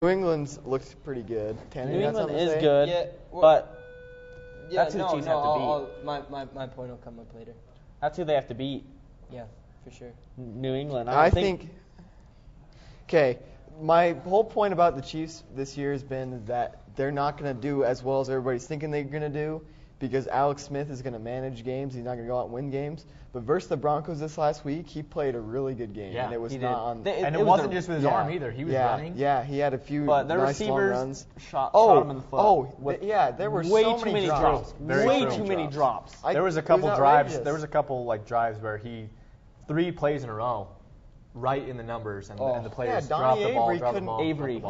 New England's looked pretty good. Tanner, New you got England something to is say? good, Yeah, but Yeah, that's who the Chiefs have to beat. My point will come up later. That's who they have to beat. Yeah, for sure. New England. I think. Okay, my whole point about the Chiefs this year has been that they're not going to do as well as everybody's thinking they're going to do because Alex Smith is going to manage games. He's not going to go out and win games. But versus the Broncos this last week, he played a really good game, and it was not on. And it wasn't just with his arm either. He was running. Yeah, he had a few but the nice long receivers runs. shot him in the foot. There were way so too many drops. drops. Way too many drops. There was a couple drives. There was a couple drives where he 3 plays in a row, right in the numbers, and the players dropped the ball. Avery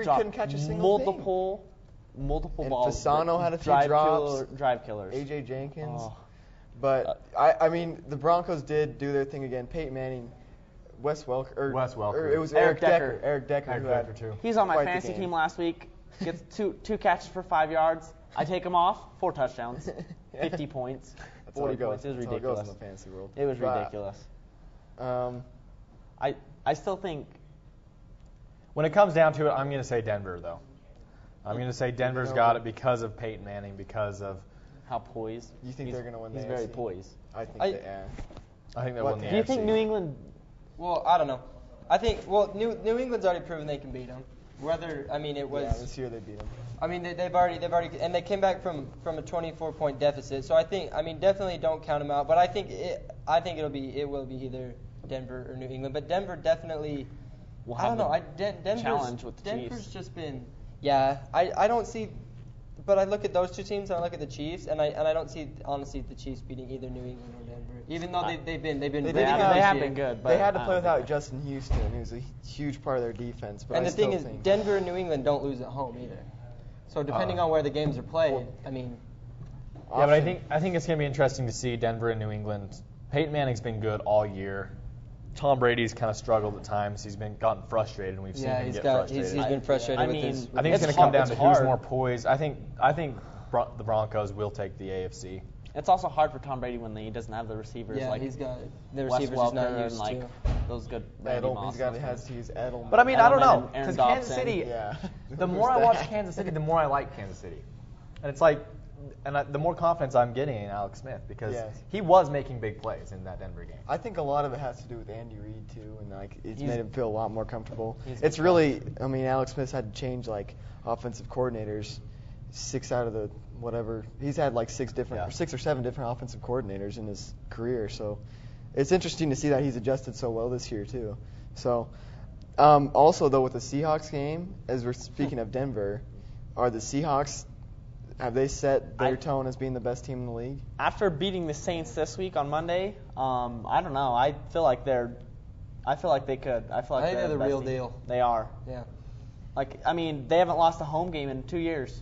couldn't catch a single multiple and balls. Fasano had a few drops. Drive killers. AJ Jenkins. But I mean, the Broncos did do their thing again. Peyton Manning, Wes Welker. Or it was Eric Decker. Eric Decker too. He's on my fantasy team last week. Gets two catches for 5 yards. I take him off. 4 touchdowns. 50 points. 40 points. It was ridiculous. That's how it goes in the fantasy world. It was ridiculous. I still think. When it comes down to it, I'm going to say Denver, though. I'm going to say Denver's got it because of Peyton Manning, because of how poised. You think they're going to win the He's AFC? very poised. I think I think they'll win the AFC. Do you think New England? Well, I don't know. I think New England's already proven they can beat them. this year they beat them. I mean, they've already, and they came back from a 24-point deficit. So I think, definitely don't count them out. But I think it will be either Denver or New England. But Denver definitely. I don't know. Challenge with the Denver's Chiefs. just been. Yeah, I don't see. But I look at those two teams and I look at the Chiefs, and I don't see honestly the Chiefs beating either New England or Denver. Even though they've been they have been good. But they had to play without Justin Houston, who was a huge part of their defense. But and the thing is, Denver and New England don't lose at home either. So depending on where the games are played, Yeah, but I think it's going to be interesting to see Denver and New England. Peyton Manning's been good all year. Tom Brady's kind of struggled at times. He's gotten frustrated, and we've seen him get frustrated. He's been frustrated with his. I think it's going to come down to who's more poised. I think the Broncos will take the AFC. It's also hard for Tom Brady when he doesn't have the receivers. Yeah, like he's got the Wes receivers he's not used and to. those good. Has to use Edelman. But I mean, I don't know, Aaron because Kansas City. The more I watch Kansas City, the more I like Kansas City, and it's like. And the more confidence I'm getting in Alex Smith because he was making big plays in that Denver game. I think a lot of it has to do with Andy Reid too, and it's made him feel a lot more comfortable. It's really, Alex Smith's had to change offensive coordinators, 6 out of the whatever. He's had 6 or 7 different offensive coordinators in his career. So it's interesting to see that he's adjusted so well this year too. So also though with the Seahawks game, as we're speaking of Denver, are the Seahawks? Have they set their tone as being the best team in the league? After beating the Saints this week on Monday, I don't know. I feel like they could. I think they're the real deal. They are. Yeah. They haven't lost a home game in 2 years.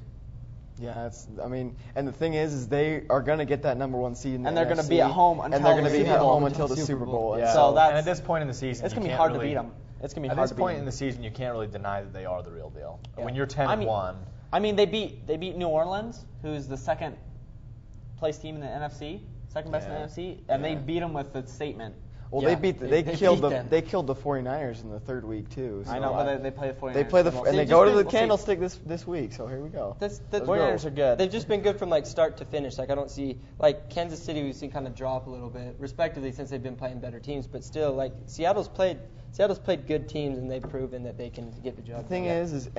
Yeah, and the thing is they are going to get that number 1 seed in the And they're going to be at home until the Super Bowl. Yeah. So and at this point in the season, it's going to be hard to beat them. It's going to be hard to beat them. At this point in the season, you can't really deny that they are the real deal. Yeah. When you're 10-1. They beat New Orleans, who's the second place team in the NFC, second best in the NFC, and they beat them with the statement. Well, they killed the 49ers in the 3rd week too. So I know, but they play the 49ers. They play they go to the Candlestick this week. So here we go. The 49ers are good. They've just been good from start to finish. I don't see Kansas City we've seen kind of drop a little bit, respectively, since they've been playing better teams. But still, Seattle's played good teams, and they've proven that they can get the job done. The thing is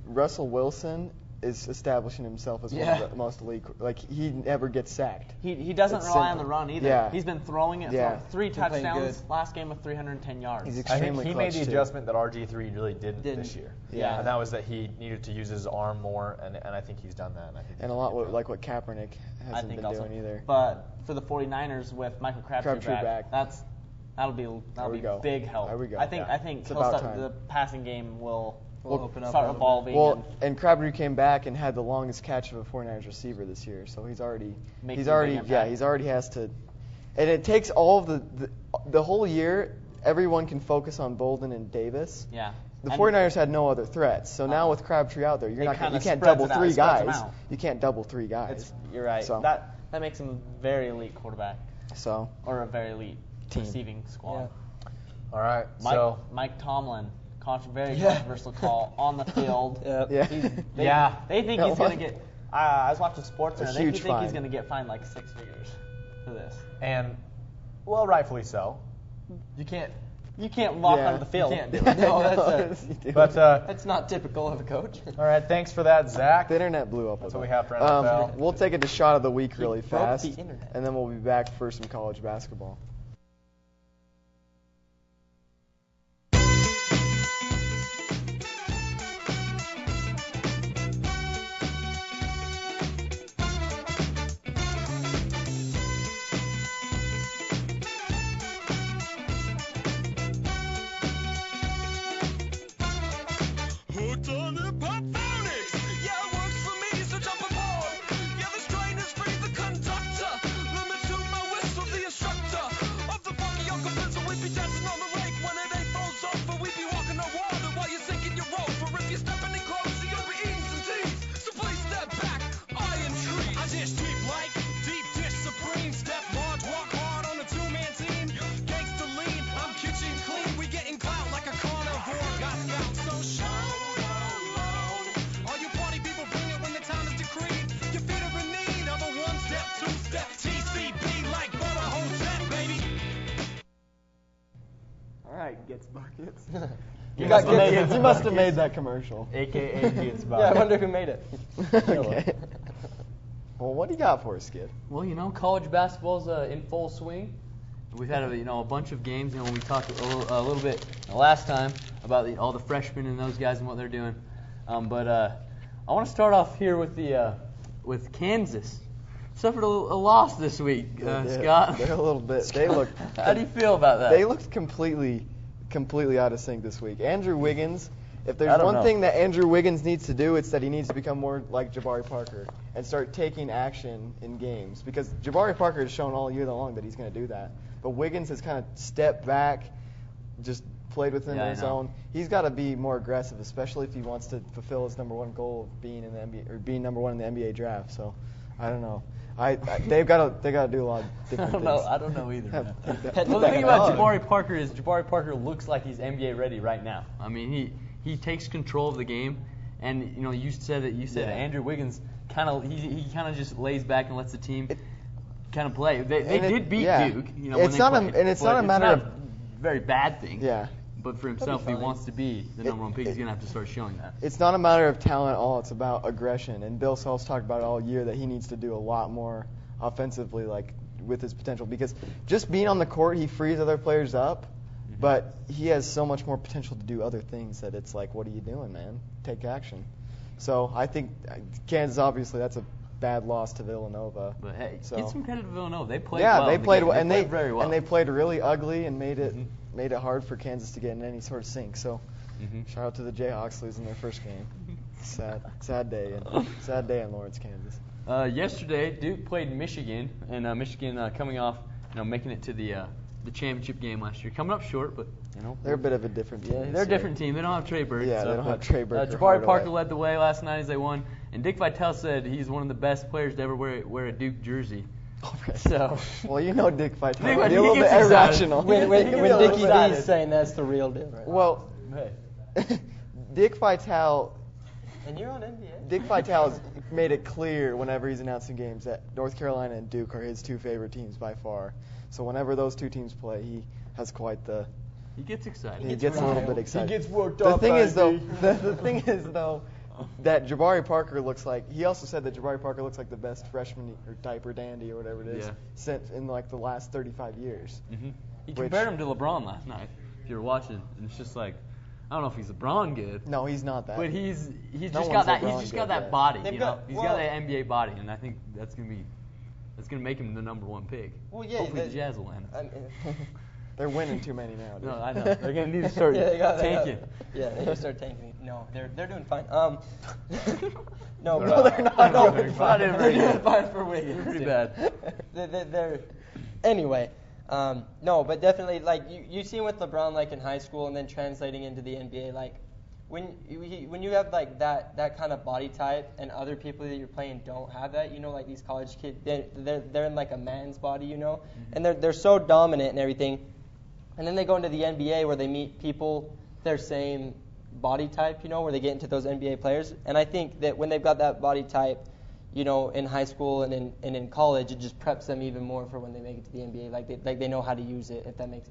Russell Wilson is establishing himself as one of the most elite. He never gets sacked. He doesn't rely on the run either. Yeah. He's been throwing it. Yeah. 3 touchdowns last game with 310 yards. He's I think he made the too. adjustment that RG3 really didn't this year. Yeah. And that was that he needed to use his arm more, and I think he's done that. And a lot what Kaepernick hasn't been doing either. But for the 49ers with Michael Crabtree back, that'll be big help. There we go. I think the passing game will start up evolving. Well, and Crabtree came back and had the longest catch of a 49ers receiver this year, so he's already has to. And it takes all of the whole year. Everyone can focus on Bolden and Davis. Yeah. The 49ers had no other threats, so now with Crabtree out there, you can't double 3 guys. You can't double 3 guys. You're right. So that makes him a very elite quarterback. Or a very elite team. receiving squad. All right. Mike Tomlin very controversial call on the field. Yeah. They think he's going to get. I was watching Sports Center. They think fine. he's going to get fined like 6 figures for this. And, well, rightfully so. You can't walk onto the field. You can't do it. No, But that's not typical of a coach. all right, thanks for that, Zach. The internet blew up. That's what we have for NFL. We'll take it to shot of the week really broke fast, the internet. and then we'll be back for some college basketball. Hooked on the pop phonics. Yeah, it works for me, so jump aboard. Yeah, the strain is free, the conductor. Limit to my whistle, the instructor. Of the funky Uncle Pencil, we be dancing on the rake. When it ain't froze over, we be walking on water while you're sinking your rope. For if you're stepping in close, you'll be eating some teeth. So please step back, I intrigue. I dish deep like deep dish supreme. Step large, walk hard on a two-man team. Gangsta lean, I'm kitchen clean. We getting clout like a carnivore. Got scout so show. All you party people bring it when the time is decreed. Your feet are in need of a one-step, two-step TCB like Butter Hosette, baby. All right, gets buckets. You got good. You must have made that commercial. AKA gets Yeah, I wonder who made it. Okay. Well, what do you got for us, Skid? Well, college basketball's in full swing. We've had a bunch of games. We talked a little bit last time about all the freshmen and those guys and what they're doing. But I want to start off here with Kansas. Suffered a loss this week, Scott. They're a little bit. They look. How do you feel about that? They looked completely out of sync this week. Andrew Wiggins. If I there's don't one know. thing that Andrew Wiggins needs to do, it's that he needs to become more like Jabari Parker and start taking action in games. Because Jabari Parker has shown all year long that he's going to do that. But Wiggins has kind of stepped back, just played within his zone. He's got to be more aggressive, especially if he wants to fulfill his number one goal of being in the NBA or being number one in the NBA draft. So, I don't know. They've got to do a lot of different things. I don't know either, man. Well, the thing about Jabari Parker is Jabari Parker looks like he's NBA ready right now. I mean, he takes control of the game, and you said Andrew Wiggins he kind of just lays back and lets the team kind of play. They did beat Duke. It's not a matter of very bad thing. Yeah. But for himself, if he wants to be the number one pick, he's going to have to start showing that. It's not a matter of talent at all. It's about aggression. And Bill Self's talked about it all year that he needs to do a lot more offensively, like with his potential. Because just being on the court, he frees other players up. Mm-hmm. But he has so much more potential to do other things that it's like, what are you doing, man? Take action. So I think Kansas, obviously, that's a bad loss to Villanova. But hey, so, get some credit to Villanova. They played well. They played very well. And they played really ugly and made it hard for Kansas to get in any sort of sync. So shout out to the Jayhawks losing their first game. Sad day in Lawrence, Kansas. Yesterday, Duke played Michigan, and Michigan coming off, making it to the championship game last year. Coming up short, but they're a bit of a different team. They're a different team. They don't have Trey Burke. Yeah, they don't have Trey Burke. Jabari Parker led the way last night as they won, and Dick Vitale said he's one of the best players to ever wear a Duke jersey. Okay. So. Well, Dick Vitale. Dick, Be a little bit irrational. When Dickie D's saying that's the real deal, right? Well, Dick Vitale. And you're on NBA. Dick Vitale's made it clear whenever he's announcing games that North Carolina and Duke are his two favorite teams by far. So whenever those two teams play, he has quite the. He gets excited. He gets a little bit excited. He gets worked up. The thing is though, that Jabari Parker looks like. He also said that Jabari Parker looks like the best freshman or diaper dandy or whatever it is since in like the last 35 years. Mm-hmm. He compared him to LeBron last night. If you were watching, and it's just like. I don't know if he's LeBron good. No, he's not that. But he's just got that body. He's got that NBA body, and I think that's gonna make him the number one pick. Well, yeah. Hopefully the Jazz will win. They're winning too many now, dude. No, I know. They're gonna need to start tanking. They need to start tanking. No, they're doing fine. No, they're not. No, they're doing fine for Wiggins. Pretty bad. They're anyway. No, but definitely, like, you seen with LeBron, like, in high school and then translating into the NBA, like, when you have, like, that kind of body type and other people that you're playing don't have that, like, these college kids, they're in, like, a man's body, and they're so dominant and everything, and then they go into the NBA where they meet people their same body type, where they get into those NBA players. And I think that when they've got that body type, in high school and in college, it just preps them even more for when they make it to the NBA. Like they know how to use it, if that makes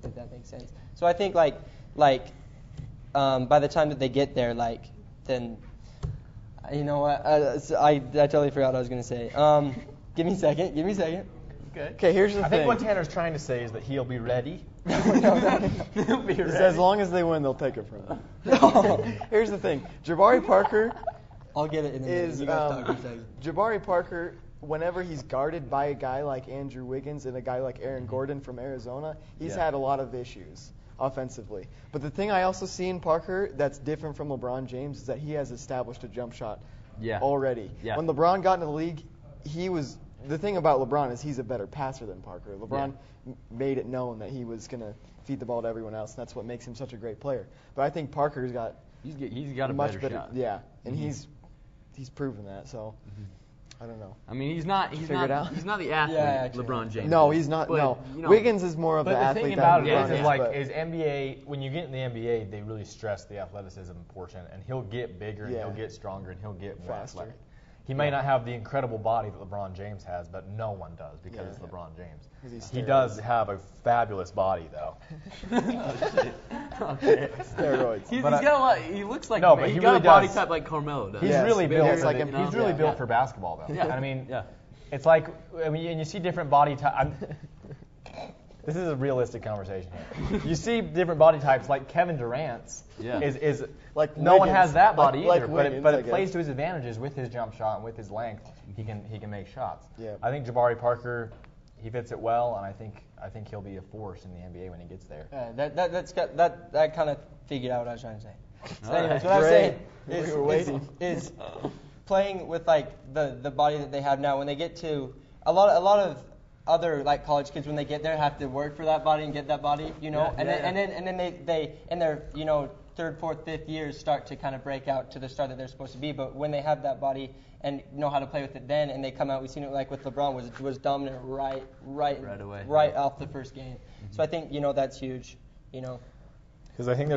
sense. So I think by the time that they get there, then you know what? I totally forgot what I was gonna say. Give me a second. Okay, here's the thing. I think what Tanner's trying to say is that he'll be ready. He'll be ready. As long as they win, they'll take it from them. Here's the thing. Jabari Parker. I'll get it in a minute. You guys talk for a second. Jabari Parker, whenever he's guarded by a guy like Andrew Wiggins and a guy like Aaron Gordon from Arizona, he's had a lot of issues offensively. But the thing I also see in Parker that's different from LeBron James is that he has established a jump shot already. Yeah. When LeBron got into the league, the thing about LeBron is he's a better passer than Parker. LeBron made it known that he was going to feed the ball to everyone else, and that's what makes him such a great player. But I think Parker's got he's got a much better shot. Yeah, and he's proven that. So I don't know. I mean, he's not the athlete LeBron James. No, he's not. But, no, Wiggins is more of the athlete. But the thing about it is NBA. When you get in the NBA, they really stress the athleticism portion, and he'll get bigger, and he'll get stronger, and he'll get more faster. athletic. He may not have the incredible body that LeBron James has, but no one does because it's LeBron James. He does have a fabulous body, though. Okay. Steroids. He's got a lot. He looks like. No, but he's he got really a body does. type like Carmelo does. He's really built. He's really built for basketball, though. Yeah. I mean, it's like and you see different body types. This is a realistic conversation here. You see different body types, like Kevin Durant's is like no one Wiggins. has that body like either, Wiggins, but it plays to his advantages with his jump shot and with his length. He can make shots. Yeah. I think Jabari Parker, he fits it well, and I think he'll be a force in the NBA when he gets there. That kind of figured out what I was trying to say. So anyways, what I was saying is playing with the body that they have now. When they get to a lot of other college kids, when they get there, have to work for that body and get that body, and then they in their third, fourth, fifth years start to kind of break out to the star that they're supposed to be. But when they have that body and know how to play with it then, and they come out, we've seen it with LeBron was dominant right away, right off the first game. So I think that's huge, Because I think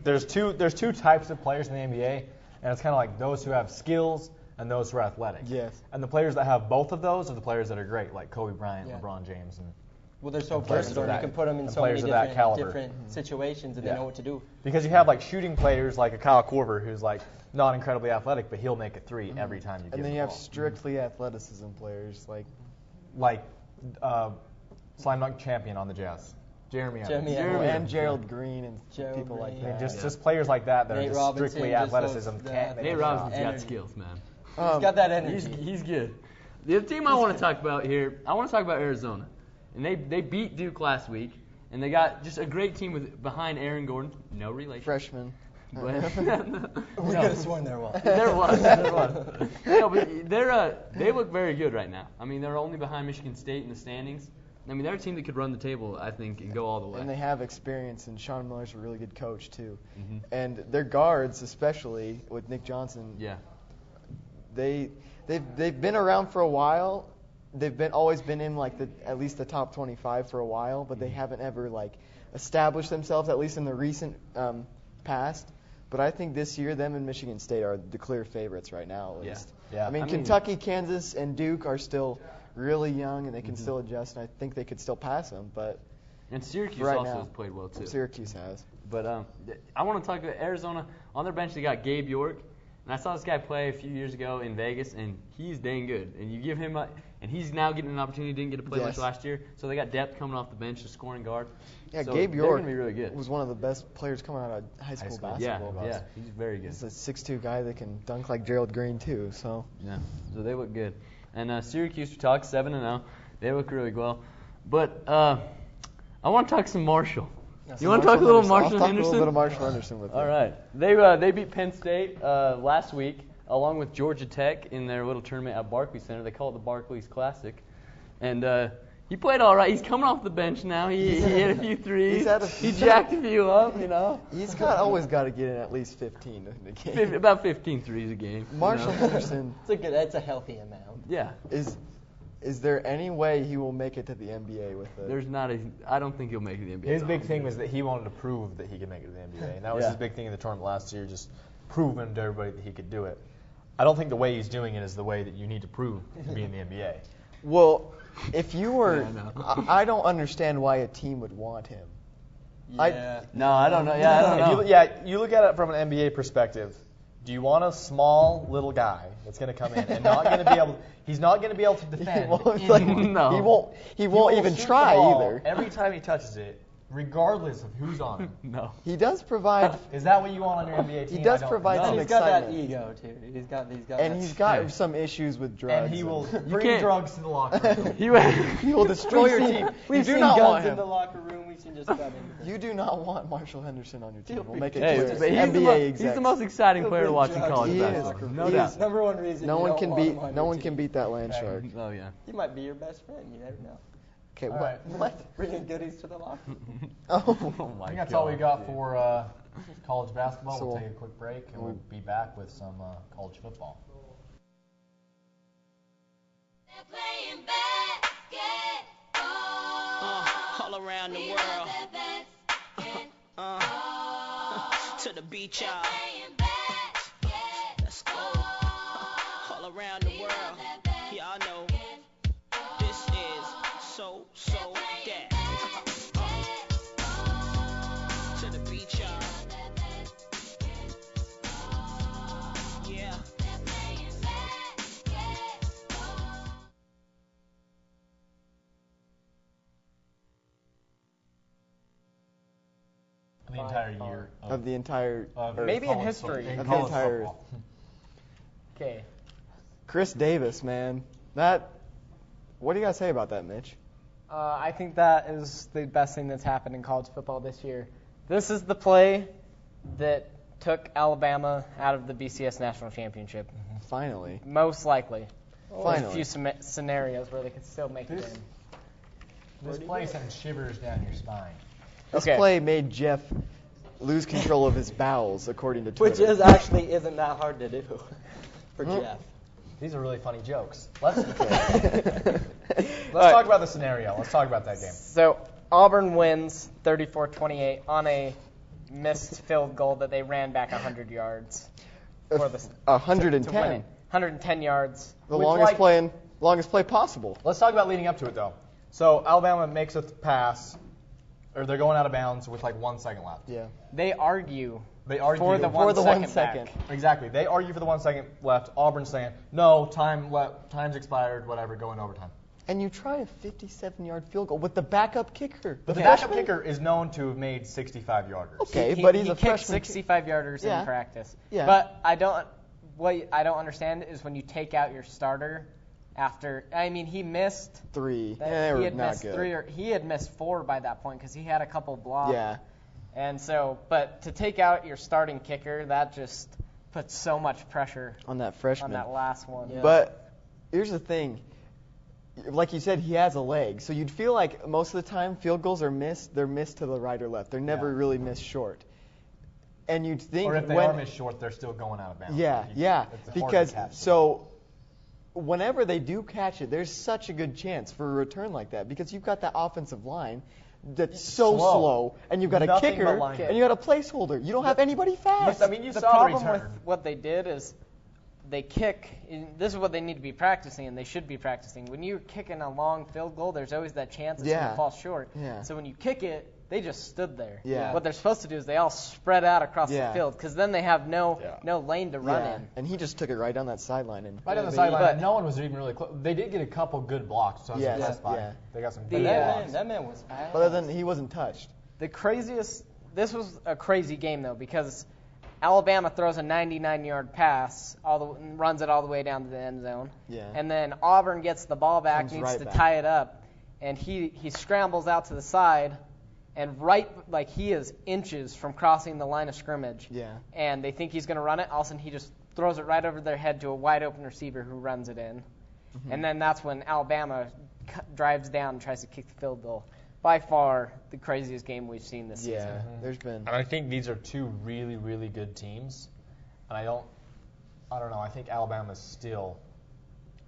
there's two types of players in the NBA, and it's kind of like those who have skills and those who are athletic. Yes. And the players that have both of those are the players that are great, like Kobe Bryant, LeBron James, and they're so versatile. You can put them in so many different situations, and they know what to do. Because you have shooting players like a Kyle Korver, who's not incredibly athletic, but he'll make a three every time you give him the ball. And then you have strictly athleticism players like slam dunk champion on the Jazz, Jeremy Evans. And Gerald Green and people like that. Just players like that Nate are just Robinson, strictly athleticism. Can't make Nate a Robinson's shot. got skills, man. He's got that energy. He's good. The other team I want to talk about here, I want to talk about Arizona. And they beat Duke last week, and they got just a great team behind Aaron Gordon. No relation. Freshman. We could have sworn there was. There was. No, but they look very good right now. I mean, they're only behind Michigan State in the standings. I mean, they're a team that could run the table, I think, and go all the way. And they have experience, and Sean Miller's a really good coach too. Mm-hmm. And their guards, especially with Nick Johnson, they've been around for a while. They've always been in at least the top 25 for a while, but they haven't ever established themselves, at least in the recent past. But I think this year, them and Michigan State are the clear favorites right now, at least. Yeah. I mean, Kentucky, Kansas, and Duke are still really young, and they can still adjust, and I think they could still pass them. And Syracuse right also now, has played well, too. Syracuse has. But I want to talk about Arizona. On their bench, they got Gabe York. And I saw this guy play a few years ago in Vegas, and he's dang good. And you give him and he's now getting an opportunity. Didn't get to play much last year. So they got depth coming off the bench, a scoring guard. Yeah, so Gabe they're York gonna be really good. was one of the best players coming out of high school basketball. Yeah, he's very good. He's a 6'2" guy that can dunk like Gerald Green, too. So they look good. And Syracuse, we talked 7-0. They look really well. But I want to talk some Marshall. You want to talk a little Marshall Henderson? I'll talk a little bit of Marshall Henderson with you. All right. They beat Penn State last week, along with Georgia Tech in their little tournament at Barclays Center. They call it the Barclays Classic. And he played all right. He's coming off the bench now. He hit a few threes. He jacked a few up, He's always got to get in at least 15 in a game. About 15 threes a game. Marshall Henderson. That's a healthy amount. Yeah. Is Is there any way he will make it to the NBA with it? I don't think he'll make it to the NBA. His big thing was that he wanted to prove that he could make it to the NBA, and that was his big thing in the tournament last year, just proving to everybody that he could do it. I don't think the way he's doing it is the way that you need to prove to be in the NBA. Well, if you were, I don't understand why a team would want him. Yeah. No, I don't know. Yeah, I don't know. You look at it from an NBA perspective. Do you want a small little guy that's going to come in and not going to be able? He's not going to be able to defend. No. He won't even shoot try the ball either. Every time he touches it, regardless of who's on him. No. He does provide. Is that what you want on your NBA team? He does I don't provide know. some He's got that excitement. ego too. He's got And that he's got spirit. some issues with drugs. And he will can't- bring drugs to the locker room. He will destroy your team. You We've do seen not guns want in him. the locker room. We've seen just about anything. You do not want Marshall Henderson on your team. We'll make it Hey, clear. but he's NBA the most exciting He'll player to bring watch in drugs. college He basketball. is. No He doubt. is. Number one reason No you one don't can want beat. him on No your one can team. beat that land shark. Oh yeah. He might be your best friend. You never know. Okay, All right. what? Bringing goodies to the locker. Oh, I think that's all we got for college basketball. So We'll take a quick break and we'll be back with some college football. Playing basketball All around the world. To the beach, y'all. Let's go. All around the world. Y'all know this is so that. To the beach, y'all. Yeah. The entire year of the entire. Maybe in college history. football. Of the College entire- football. Okay. Chris Davis, man. That. What do you guys say about that, Mitch? I think that is the best thing that's happened in college football this year. This is the play that took Alabama out of the BCS National Championship. Finally. Most likely. There's a Finally. few scenarios where they could still make it in. This play sends shivers down your spine. This Okay. play made Jeff lose control of his bowels, according to Which Twitter. is actually isn't that hard to do for Jeff. These are really funny jokes. Let's Okay. talk about the scenario. Let's talk about that game. So Auburn wins 34-28 on a missed field goal that they ran back 100 yards. For the, to win 110. it. 110 yards. The Which, longest play possible. Let's talk about leading up to it, though. So Alabama makes a pass, or they're going out of bounds with like 1 second left. Yeah. They argue They argue for the 1 For the second 1 second. back. Exactly. They argue for the 1 second left. Auburn's saying, no, time's expired, whatever, go in overtime. And you try a 57-yard field goal with the backup kicker. But the backup kicker is known to have made 65-yarders. Okay, but he's he a kicked freshman. 65-yarders Yeah. in practice. Yeah. But what I don't understand is when you take out your starter after. I mean, he missed. 3. That, They he were had not missed good. 3 or he had missed 4 by that point because he had a couple blocks. Yeah. And so, but to take out your starting kicker, that just puts so much pressure On that freshman. on that last one. Yeah. But here's the thing. Like you said, he has a leg. So you'd feel like most of the time field goals are missed. They're missed to the right or left. They're never really missed short. And you'd think Or if they when, are missed short, they're still going out of bounds. Yeah, It's yeah. hard to Because catch. so whenever they do catch it, there's such a good chance for a return like that because you've got that offensive line that's so Slow. slow, and you've got a Nothing kicker, but line. and you got a placeholder. You don't have anybody fast. I mean, you The saw the problem with return. what they did is they kick. This is what they need to be practicing, and they should be practicing. When you're kicking a long field goal, there's always that chance it's going Yeah. to fall short. Yeah. So when you kick it, they just stood there. Yeah. What they're supposed to do is they all spread out across Yeah. the field because then they have no lane to run Yeah. in. And he just took it right down that sideline. And Right on the But- sideline, and no one was even really close. They did get a couple good blocks, so I was Yes, impressed by. yeah. They got some The, good blocks. That man was fast. But then he wasn't touched. The craziest. This was a crazy game though because Alabama throws a 99-yard pass, runs it all the way down to the end zone, Yeah. and then Auburn gets the ball back, Comes needs right to back. tie it up, and he scrambles out to the side, and like he is inches from crossing the line of scrimmage, Yeah. and they think he's going to run it. All of a sudden, he just throws it right over their head to a wide open receiver who runs it in, and then that's when Alabama drives down and tries to kick the field goal. By far the craziest game we've seen this season. Yeah. There's been. And I think these are two really, really good teams. And I don't know. I think Alabama's still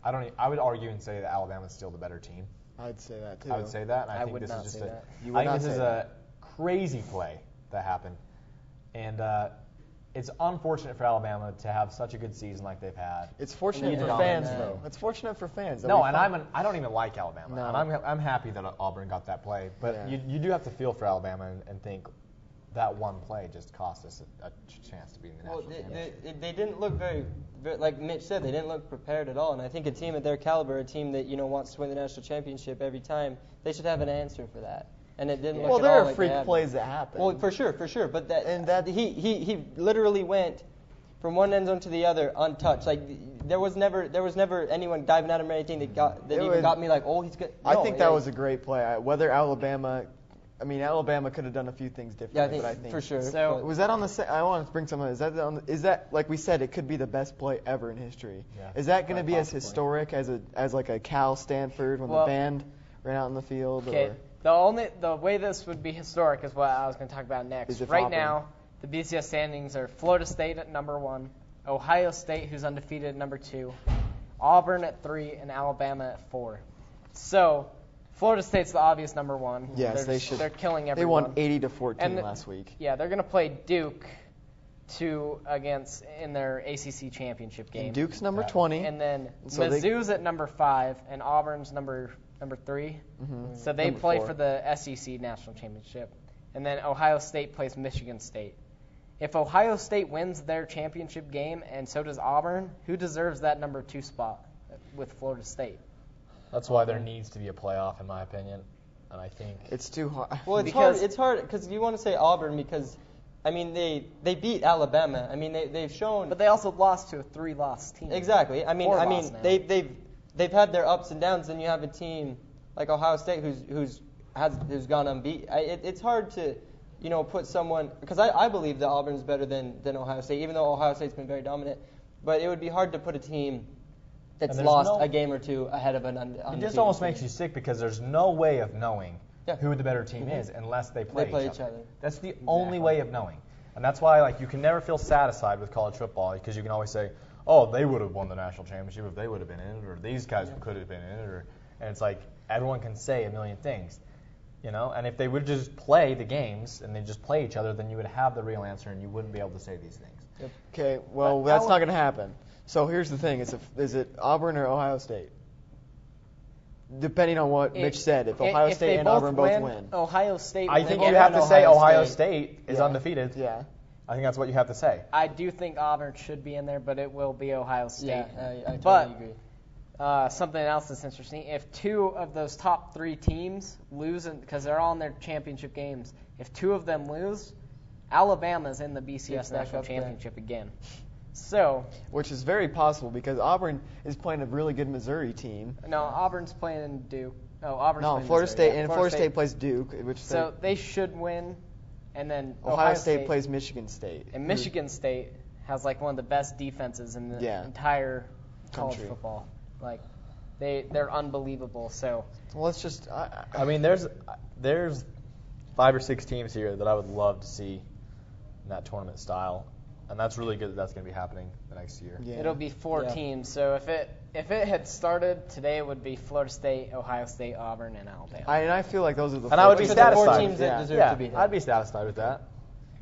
I would argue and say that Alabama's still the better team. I'd say that too. I would say that, and I think would this not is just say a. that. You would I think not this say is that. a crazy play that happened, and it's unfortunate for Alabama to have such a good season like they've had. It's fortunate Yeah, for yeah. fans, Yeah. though. It's fortunate for fans. No, and I don't even like Alabama, No. and I'm happy that Auburn got that play. But Yeah. you do have to feel for Alabama and think that one play just cost us a chance to be in the Well, national championship. they didn't look very, like Mitch said, they didn't look prepared at all. And I think a team at their caliber, a team that wants to win the national championship every time, they should have an answer for that. And it didn't look Well, at there all are like freak they had. plays that happen. Well, for sure. But And he literally went from one end zone to the other untouched. Like there was never anyone diving at him or anything that got me like, oh, he's good. I No, think that was a great play. Whether Alabama could have done a few things differently. Yeah, but I think for sure. So- Was that on the? I want to bring something. Is that like we said? It could be the best play ever in history. Yeah. Is that going to Quite be as possibly. historic as like a Cal Stanford when Well- the band ran out in the field? Okay, Or the way this would be historic is what I was going to talk about next. Is if Right Auburn- now, the BCS standings are Florida State at number 1, Ohio State, who's undefeated, at number 2, Auburn at 3, and Alabama at 4. So, Florida State's the obvious number 1. Yes, they should. They're killing they everyone. won 80-14 And the- last week. Yeah, they're going to play Duke in their ACC championship game. And Duke's number 20. And then So they- Mizzou's at number 5, and Auburn's number 3. So they Number play 4. for the SEC national championship. And then Ohio State plays Michigan State. If Ohio State wins their championship game, and so does Auburn, who deserves that number 2 spot with Florida State? That's why there needs to be a playoff, in my opinion. And I think It's too hard. Well, it's hard because you want to say Auburn because, I mean, they beat Alabama. I mean, they've shown. But they also lost to a 3-loss team. Exactly. I mean, 4-loss now. they've had their ups and downs. Then you have a team like Ohio State who's gone unbeaten. It's hard to, put someone because I believe that Auburn's better than Ohio State, even though Ohio State's been very dominant. But it would be hard to put a team that's And there's lost no- a game or two ahead of an undefeated it just almost team. makes you sick because there's no way of knowing Yeah. who the better team is unless they play, each other. That's the only way of knowing. And that's why you can never feel satisfied with college football because you can always say, oh, they would have won the national championship if they would have been in it, or these guys could have been in it, and it's like everyone can say a million things. And if they would just play the games and they just play each other, then you would have the real answer and you wouldn't be able to say these things. Okay, well, that's not going to happen. So here's the thing: is it Auburn or Ohio State? Depending on what Mitch said, if Ohio State they and Auburn both win. Ohio State. I will think get you have to say Ohio State is Yeah. undefeated. Yeah. I think that's what you have to say. I do think Auburn should be in there, but it will be Ohio State. Yeah, I totally But agree. something else that's interesting: if 2 of those top 3 teams lose, because they're all in their championship games, if 2 of them lose, Alabama's in the BCS Gets back national up there. championship again. So, Which is very possible because Auburn is playing a really good Missouri team. no, Auburn's playing Duke. Oh, Auburn's No, playing Florida Missouri, State yeah. and Florida State plays Duke, which So they should win, and then Ohio State plays Michigan State. And Michigan State has like one of the best defenses in the Yeah. entire college Country. football. Like they're unbelievable. So Well, let's just. I mean, there's 5 or 6 teams here that I would love to see in that tournament style, and that's really good that that's going to be happening the next year. Yeah. it'll be 4 Yeah. teams. So if it had started today, it would be Florida State, Ohio State, Auburn, and Alabama. I feel like those are the. And I would be Those are the 4 satisfied. teams that Yeah. deserve Yeah, to be there. I'd be satisfied with that.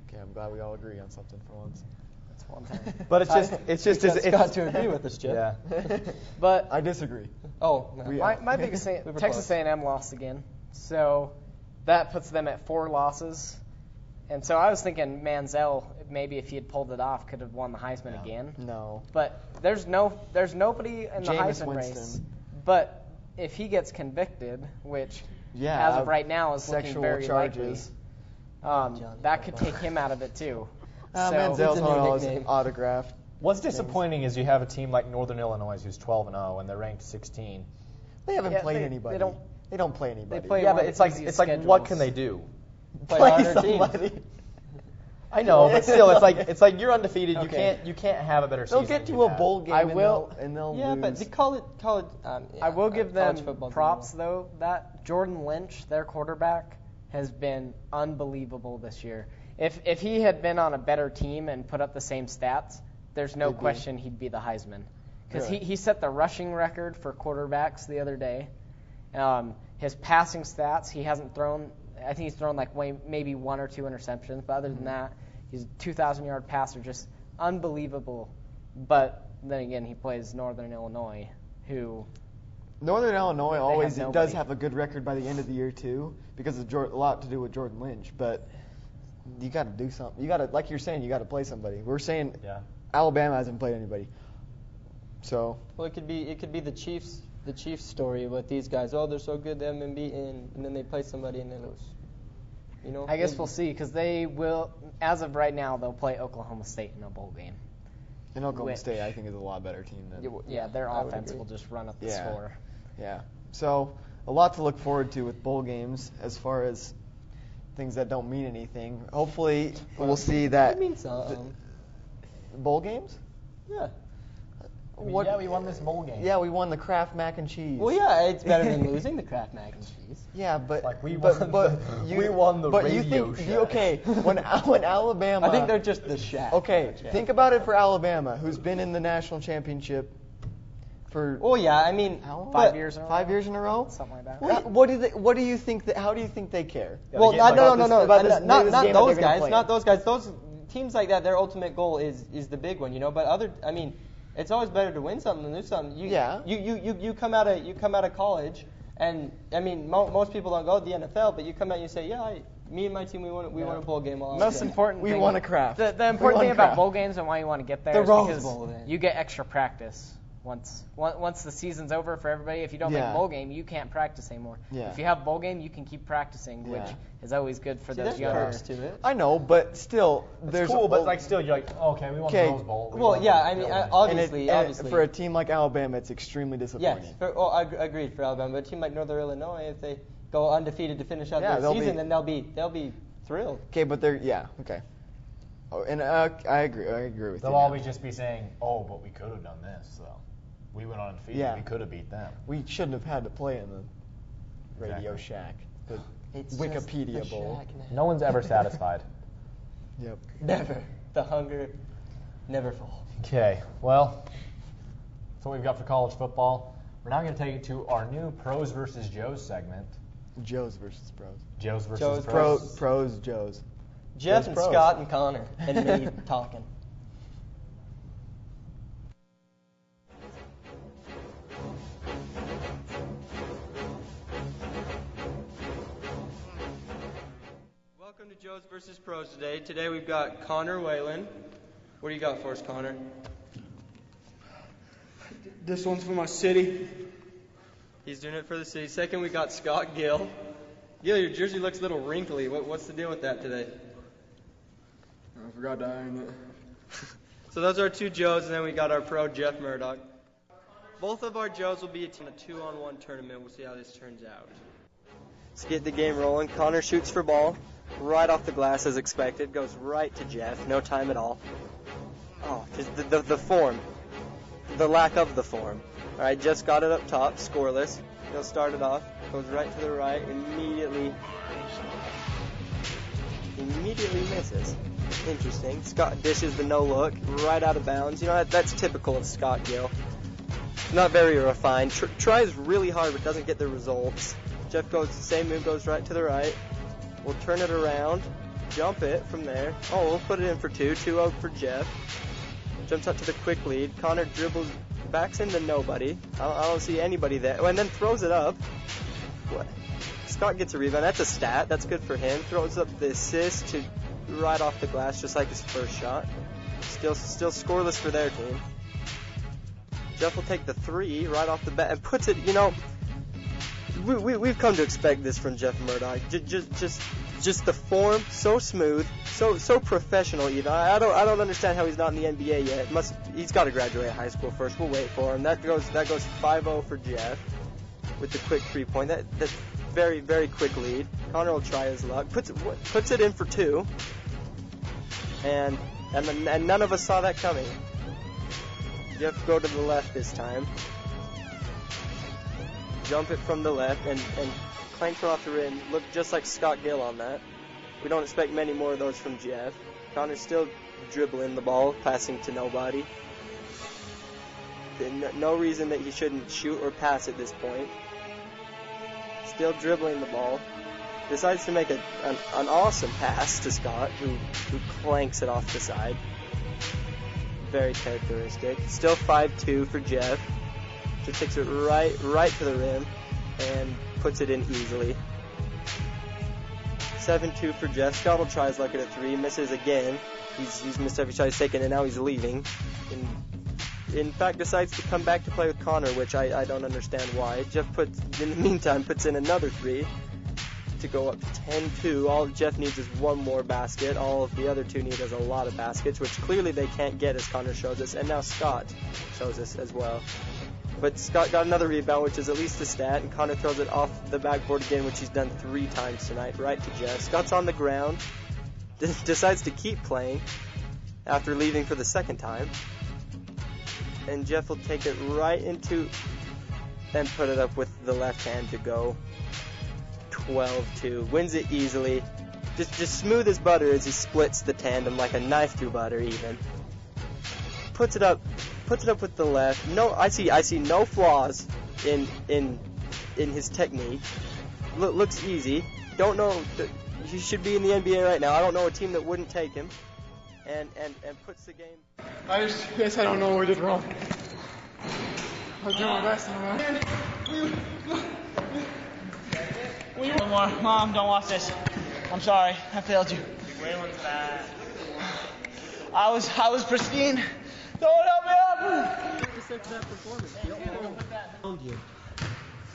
Okay, I'm glad we all agree on something for once. That's one thing. But it's just It's got to agree with us, Jeff. Yeah. But I disagree. Oh, no. my biggest thing, We were Texas close. A&M lost again. So that puts them at 4 losses. And so I was thinking Manziel, maybe if he had pulled it off, could have won the Heisman again. No. But there's nobody in the Jameis Heisman race. Winston. But if he gets convicted, which Yeah. as of right now is looking sexual very charges. likely, that could take him out of it too. Manziel's It's a new on all his nickname. autographed. What's disappointing is you have a team like Northern Illinois who's 12-0 and they're ranked 16. They haven't Yeah, played they anybody. don't- They don't play anybody. They play Yeah, one but of it's the like easiest what schedules. can they do? Play harder teams. somebody. I know, but still, it's like you're undefeated. Okay. You can't have a better They'll season. get than to you a have. bowl game I and will- they'll Yeah, lose. but the college. I will give them college football's props a though. That Jordan Lynch, their quarterback, has been unbelievable this year. If he had been on a better team and put up the same stats, there's no He'd be. question he'd be the Heisman. because Really? he set the rushing record for quarterbacks the other day. His passing stats, he hasn't thrown. I think he's thrown like maybe 1 or 2 interceptions, but other than that, he's a 2,000-yard passer, just unbelievable. But then again, he plays Northern Illinois, who Northern Illinois always nobody. does have a good record by the end of the year too, because of a lot to do with Jordan Lynch. But you got to do something. You got to, like you're saying, you got to play somebody. We're saying Alabama hasn't played anybody. So Well, it could be the Chiefs story with these guys. Oh, they're so good, they haven't been beaten, and then they play somebody and they lose. You know. I guess we'll see, because they will, as of right now, they'll play Oklahoma State in a bowl game. and Oklahoma State, I think, is a lot better team than. Yeah, their offense will just run up the score. Yeah. So a lot to look forward to with bowl games as far as things that don't mean anything. Hopefully, we'll see that. It means something. Bowl games? Yeah. Yeah, we won this bowl game. Yeah, we won the Kraft mac and cheese. Well, yeah, it's better than losing the Kraft mac and cheese. Yeah, but Like we but, won, we won the but radio you think shack. okay when Alabama? I think they're just the shack. Okay, think about it for Alabama, who's been in the national championship for. Oh yeah, I mean, How long? 5 years in a row. 5 years in a row. Something like that. What do you think? How do you think they care? Well, Yeah, no, about this not game that they're those gonna guys, play. not those guys. Those teams like that, their ultimate goal is the big one, you know. But I mean, it's always better to win something than lose something. You come out of college, and I mean, most people don't go to the NFL, but you come out and you say, me and my team, we won a bowl game. Most important We thing, won a Kraft. The important thing about bowl games and why you want to get there The is Rose because Bowl, then. you get extra practice. Once the season's over for everybody, if you don't make a bowl game, you can't practice anymore. Yeah. If you have bowl game, you can keep practicing, which is always good for those there's younger. perks to it. I know, but still, there's cool, but like still, you're like, okay, we won the Rose Bowl. We Well, won yeah, the I mean, Bowl. obviously. for a team like Alabama, it's extremely disappointing. Yes, agreed for Alabama. But a team like Northern Illinois, if they go undefeated to finish out Yeah, their they'll season, be- then they'll be thrilled. Okay, but okay. Oh, and I agree with you. They'll now. always just be saying, oh, but we could have done this, though. We went undefeated. Yeah. We could have beat them. We shouldn't have had to play in the Radio Exactly. Shack, the It's Wikipedia just the Bowl. shack, man. No one's ever satisfied. Yep. Never. The hunger never full. Okay, well, that's what we've got for college football. We're now going to take it to our new Pros versus Joes segment. Joes versus pros. Joes versus Joes Pros. Pros, Joes. Jeff Those and pros. Scott and Connor and me talking. Welcome to Joes versus Pros today. Today we've got Connor Whalen. What do you got for us, Connor? This one's for my city. He's doing it for the city. Second, we got Scott Gill. Gill, your jersey looks a little wrinkly. What's the deal with that today? I forgot to iron it. So those are our two Joes, and then we got our pro, Jeff Murdoch. Both of our Joes will be a 2-on-1 tournament. We'll see how this turns out. Let's get the game rolling. Connor shoots for ball. Right off the glass as expected. Goes right to Jeff. No time at all. Oh, just the form. The lack of the form. All right, Jeff's got it up top. Scoreless. He'll start it off. Goes right to the right. Immediately misses. Interesting. Scott dishes the no look right out of bounds. You know, that's typical of Scott Gill. Not very refined. Tries really hard but doesn't get the results. Jeff goes the same move, goes right to the right. We'll turn it around, jump it from there. Oh, we'll put it in for 2-0 for Jeff. Jumps up to the quick lead. Connor dribbles, backs into nobody. I don't see anybody there. Oh, and then throws it up. What? Scott gets a rebound. That's a stat. That's good for him. Throws up the assist to right off the glass, just like his first shot. Still scoreless for their team. Jeff will take the 3 right off the bat and puts it. You know, we've come to expect this from Jeff Murdoch. Just the form, so smooth, so professional. Even I don't understand how he's not in the NBA yet. He's got to graduate high school first. We'll wait for him. That goes 5-0 for Jeff with the quick 3-point. That's very, very quick lead. Connor will try his luck. Puts it in for 2. And none of us saw that coming. Jeff go to the left this time. Jump it from the left and clank it off the rim. Look just like Scott Gill on that. We don't expect many more of those from Jeff. Connor's still dribbling the ball, passing to nobody. No reason that he shouldn't shoot or pass at this point. Still dribbling the ball. Decides to make an awesome pass to Scott, who clanks it off the side. Very characteristic. Still 5-2 for Jeff. Just takes it right to the rim and puts it in easily. 7-2 for Jeff. Scott will try his luck at a 3. Misses again. He's missed every shot he's taken, and now he's leaving. In fact, decides to come back to play with Connor, which I don't understand why. Jeff in the meantime, puts in another 3 to go up to 10-2. All Jeff needs is one more basket. All of the other two need is a lot of baskets, which clearly they can't get, as Connor shows us, and now Scott shows us as well. But Scott got another rebound, which is at least a stat, and Connor throws it off the backboard again, which he's done 3 times tonight, right to Jeff. Scott's on the ground, decides to keep playing after leaving for the second time. And Jeff will take it right into and put it up with the left hand to go 12-2. Wins it easily. Just smooth as butter as he splits the tandem like a knife through butter even. Puts it up with the left. No, I see no flaws in his technique. Looks easy. Don't know. He should be in the NBA right now. I don't know a team that wouldn't take him. And puts the game. I guess I don't know what we did wrong. I was doing my best. One more. Mom, don't watch this. I'm sorry. I failed you. Waylon's bad. I was pristine. Don't help me up.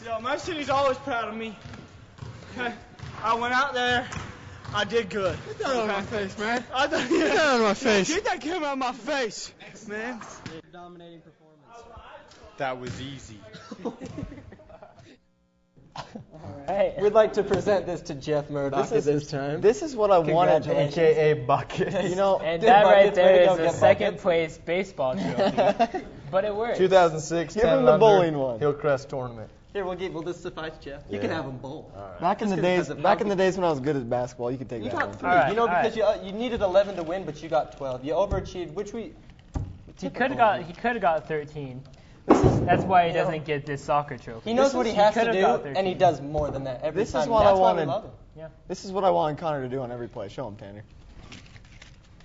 Yo, my city's always proud of me. Okay? I went out there. I did good. Get that out of my face, man. Get that out of my face. Get that camera out of my face, man. Dominating performance. That was easy. Right. We'd like to present this to Jeff Murdoch at this time. This is what I wanted, AKA Bucket. You know, And that right there is a second place baseball trophy. But it works. 2006 Give him the bowling one. Hillcrest tournament. Here, we'll just suffice Jeff. You can have them both. Right. Back in the days when I was good at basketball, you could take You that got one. 3. All right, because you needed 11 to win, but you got 12. You overachieved, which we. He could have got 13. That's why he doesn't get this soccer trophy. He knows what he has to do, got 13. and he does more than that every This time. is what That's I why wanted. we love him. Yeah. This is what I wanted Connor to do on every play. Show him, Tanner.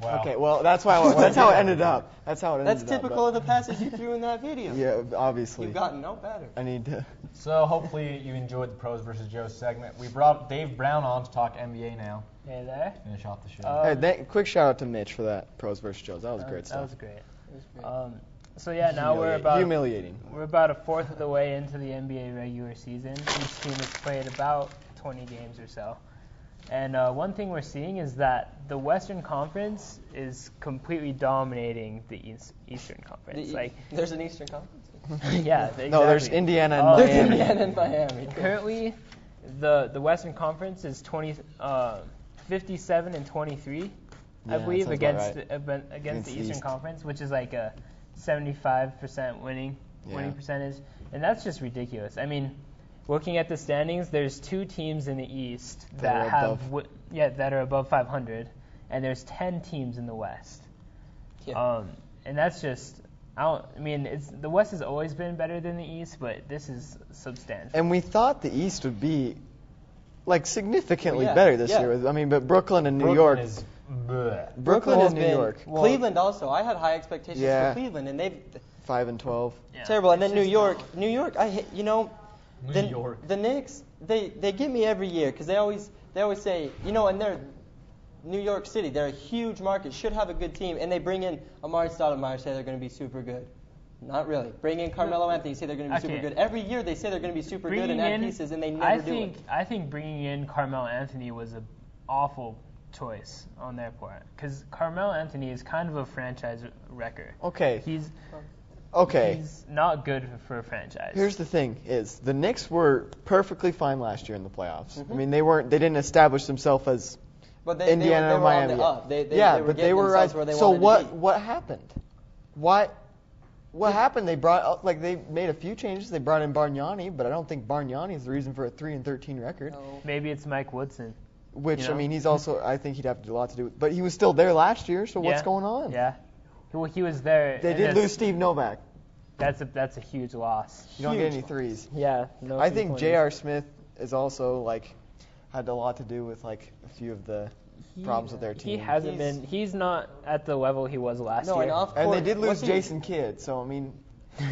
Wow. Okay, well that's how it ended up. That's typical of the passes you threw in that video. Yeah, obviously. You've gotten no better. I need to. So hopefully you enjoyed the Pros versus Joe segment. We brought Dave Brown on to talk NBA now. Hey there. Finish off the show. Quick shout out to Mitch for that Pros versus Joes. That was great stuff. That was great. So yeah, now we're about humiliating. We're about a fourth of the way into the NBA regular season. Each team has played about 20 games or so. And one thing we're seeing is that the Western Conference is completely dominating the Eastern Conference. There's an Eastern Conference? Yeah, exactly. No, there's Indiana and There's Miami. Indiana and Miami. Currently, the Western Conference is 57 and 23, I believe, against the Eastern Conference, which is like a 75% winning percentage, and that's just ridiculous. I mean, looking at the standings, there's 2 teams in the East that are above 500, and there's 10 teams in the West. Yeah. And that's just, the West has always been better than the East, but this is substantial. And we thought the East would be significantly better this year. But Brooklyn and New York. Brooklyn has New been. York. Cleveland also. I had high expectations for Cleveland, and they've 5-12. terrible. And then New York. New York. The Knicks. They get me every year because they always say and they're New York City. They're a huge market. Should have a good team, and they bring in Amari Stoudemire, say they're going to be super good. Not really. Bring in Carmelo Anthony, say they're going to be super good. Every year they say they're going to be super good and add pieces, and they never do it. I think bringing in Carmelo Anthony was an awful choice on their part because Carmelo Anthony is kind of a franchise wrecker. Okay. He's not good for a franchise. Here's the thing: is the Knicks were perfectly fine last year in the playoffs. Mm-hmm. They didn't establish themselves as Indiana or Miami. On the up. They they were right. Where they so what happened? What happened? They brought they made a few changes. They brought in Bargnani, but I don't think Bargnani is the reason for a 3-13 record. No. Maybe it's Mike Woodson. Which he's also. I think he'd have to do a lot to do with. But he was still there last year. So what's going on? Yeah. Well, he was there. They did lose Steve Novak. That's a huge loss. You don't get any threes. Yeah, no. I think three-pointers. J.R. Smith is also like had a lot to do with like a few of the problems with their team. He hasn't been. He's not at the level he was last year. And they did lose Jason Kidd, so I mean,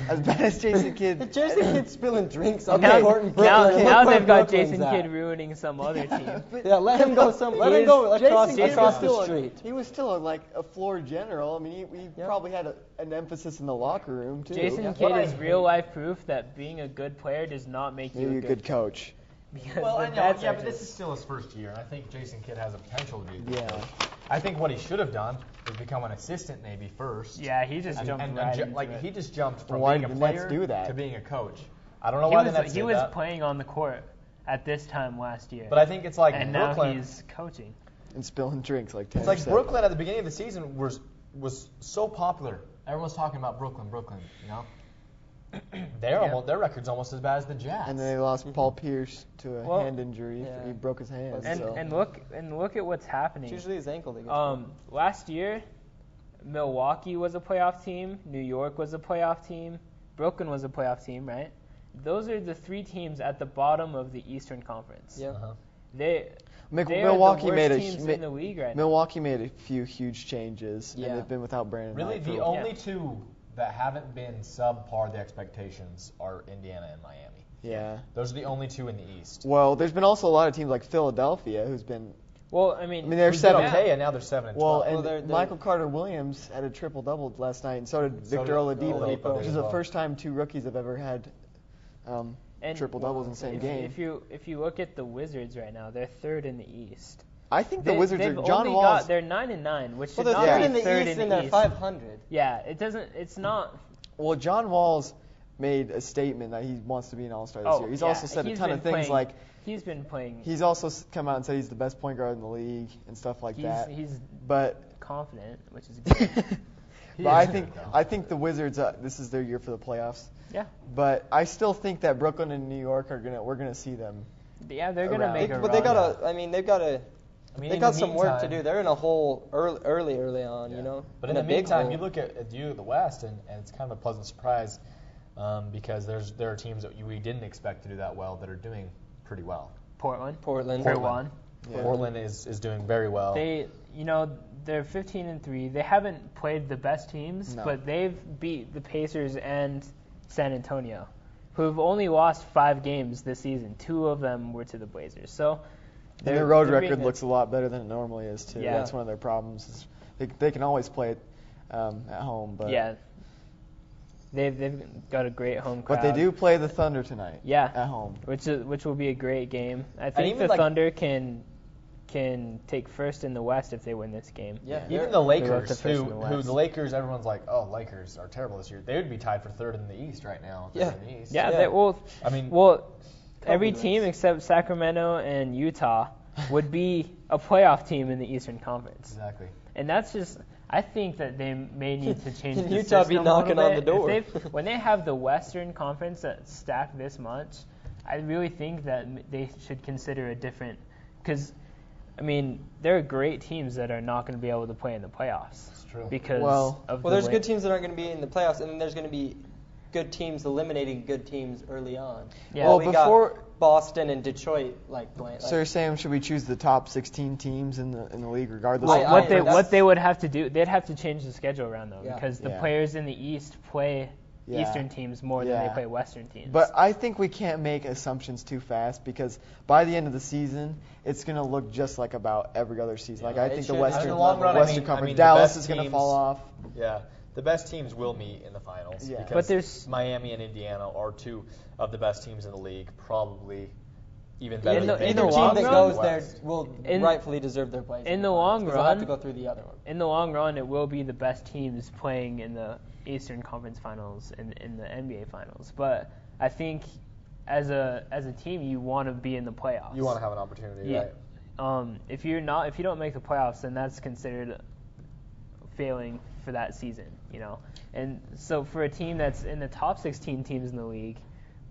as bad as Jason Kidd. Jason Kidd spilling drinks on Now, the court in Brooklyn. now they've got Brooklyn's Jason at. Kidd ruining some other team. Yeah, let him go. Let him go across the street. He was still like a floor general. I mean, he probably had an emphasis in the locker room too. Jason Kidd is real life proof that being a good player does not make you a good coach. Well, I know, but this is still his first year, and I think Jason Kidd has a potential to be a good coach. I think what he should have done is become an assistant maybe first. Yeah, he just jumped right into it. He just jumped from Why being a did the Nets player do that? to being a coach. I don't know why the Nets did that. He was playing on the court at this time last year. But I think it's like and Brooklyn. now he's coaching. And spilling drinks like Tanner It's like said. Brooklyn at the beginning of the season was so popular. Everyone's talking about Brooklyn, you know? Their record's almost as bad as the Jazz. And then they lost Paul Pierce to a hand injury. He broke his hand. And look at what's happening. It's usually his ankle that gets last year, Milwaukee was a playoff team. New York was a playoff team. Brooklyn was a playoff team, right? Those are the three teams at the bottom of the Eastern Conference. Yeah. They Milwaukee are the worst teams in the league right now. Milwaukee made a few huge changes, and they've been without Brandon. Really, Knight the for only two that haven't been subpar the expectations are Indiana and Miami. Yeah. Those are the only two in the East. Well, there's been also a lot of teams like Philadelphia who's been. Well, I mean they're 7. Okay, and now they're 7-12. Well, and Michael Carter-Williams had a triple-double last night, and so did Victor Oladipo, which is the first time two rookies have ever had triple-doubles in the same game. If you look at the Wizards right now, they're third in the East. I think the Wizards are John John Wall's. They're 9-9, which should they're not third be in the third East in and the they're East. 500. Yeah, it doesn't. It's not. Well, John Wall's made a statement that he wants to be an All-Star this year. He's also said a ton of things like he's been playing. He's also come out and said he's the best point guard in the league and stuff like that. He's but confident, which is good. But I think the Wizards this is their year for the playoffs. Yeah. But I still think that Brooklyn and New York we're gonna see them. Yeah, they're gonna make a run. But they gotta. I mean, they've got to. They got some work to meantime- do. They're in a hole early on, you know. But in the meantime, you look at the West, and it's kind of a pleasant surprise because there are teams that we didn't expect to do that well that are doing pretty well. Portland. Yeah. Portland is doing very well. They're 15-3. They haven't played the best teams, but they've beat the Pacers and San Antonio, who've only lost 5 games this season. 2 of them were to the Blazers. So. And their road record looks a lot better than it normally is too. Yeah. That's one of their problems. They can always play it at home, but they've got a great home crowd. But they do play the Thunder tonight. Yeah, at home, which will be a great game. I think the Thunder can take first in the West if they win this game. Yeah, even the Lakers, who the Lakers, everyone's like, oh, Lakers are terrible this year. They would be tied for third in the East right now. Yeah, in the East. Every team except Sacramento and Utah would be a playoff team in the Eastern Conference. Exactly. And that's just, I think that they may need to change the Utah system be knocking on the door. When they have the Western Conference that's stacked this much, I really think that they should consider a different, because, I mean, there are great teams that are not going to be able to play in the playoffs. That's true. Because there's good teams that aren't going to be in the playoffs, and then there's going to be good teams eliminating good teams early on. Yeah. Well, we before got Boston and Detroit So you're saying should we choose the top 16 teams in the league regardless? What they would have to do, they'd have to change the schedule around though, because the Yeah. players in the East play Eastern teams more than they play Western teams. But I think we can't make assumptions too fast because by the end of the season, it's going to look just like about every other season. Like I think the Western Conference, Dallas is going to fall off. Yeah. The best teams will meet in the finals because Miami and Indiana are 2 of the best teams in the league, probably even better than Either team that goes there will rightfully deserve their place. In the long run, they'll have to go through the other one. In the long run, it will be the best teams playing in the Eastern Conference Finals and in the NBA Finals. But I think as a team, you want to be in the playoffs. You want to have an opportunity, right? If you don't make the playoffs, then that's considered failing for that season, you know. And so for a team that's in the top 16 teams in the league,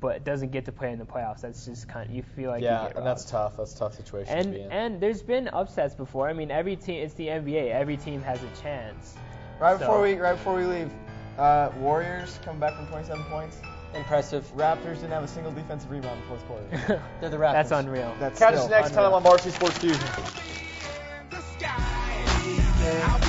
but doesn't get to play in the playoffs, that's just kind of, you feel like you get robbed. And that's tough. That's a tough situation to be in. And there's been upsets before. I mean, every team, it's the NBA. Every team has a chance. Before we leave, Warriors come back from 27 points. Impressive. Raptors didn't have a single defensive rebound in the fourth quarter. They're the Raptors. That's unreal. That's Catch us still next time unreal. on Varsity Sports Fusion. The sky.